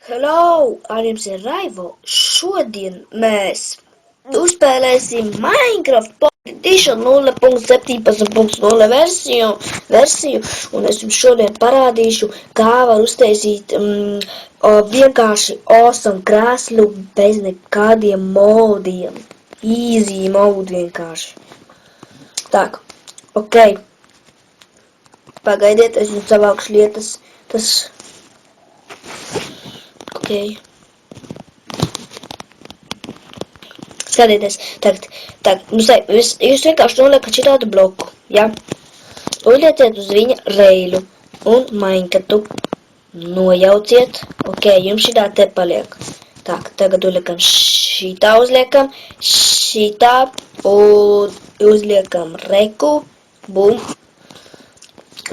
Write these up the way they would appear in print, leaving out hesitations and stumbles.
Hello! Ar jums ir Raivo. Šodien mēs uzspēlēsim Minecraft Pocket Edition 0.17.0 versiju, un es jums šodien parādīšu, kā var uztaisīt vienkārši awesome krēslu bez nekādiem modiem. Easy mode vienkārši. Tak, ok. Pagaidiet, es jums savākšu lietas. Ok. Skatieties, tagad jūs vienkārši noliekat šitādu bloku, ja? Uzlieciet uz viņa reiļu un Minecraftu nojauciet. Ok, jums šitā te paliek. Tak, tagad uzliekam šitā, šitā, un uzliekam reku, bum.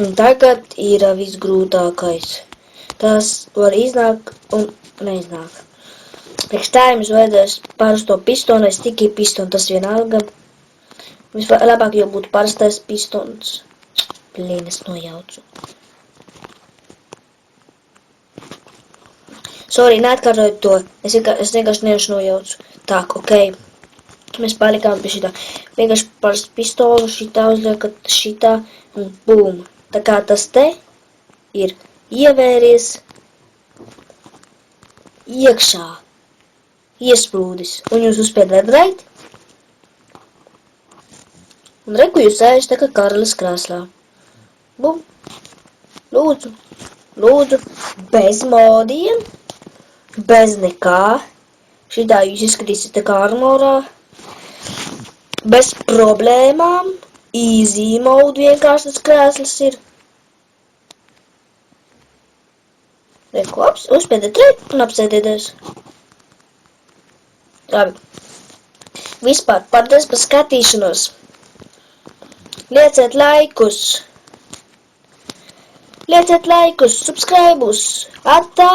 Un tagad ir visgrūtākais. Tas var iznāk un neiznāk. Priekš tā jums vajadzēs parasto pistonu vai sticky pistonu, tas vienalga. Vislabāk jau būtu parastais pistons. Blīn, es nojaucu. Sorry, neatkārtoju to. Es vienkārši nevienši nojaucu. Tak, ok. Mēs palikām pie šitā. Vienkārši parastu pistonu, šitā uzliekat šitā un bum. Tā kā tas te ir ievēries iekšā. Iesprūdis. Un jūs uzspiediet right. Un reku jūs sēžat tā kā karalis krēslā. Bum. Lūdzu. Lūdzu. Bez modiem. Bez nekā. Šitā jūs izskatīsiet tā kā armorā. Bez problēmām. Easy mode vienkārši tas krēsls ir. Reku uzspiediet right un apsēdieties. Labi. Vispār, paldies par skatīšanos. Lieciet laikus, subscribus. Atā!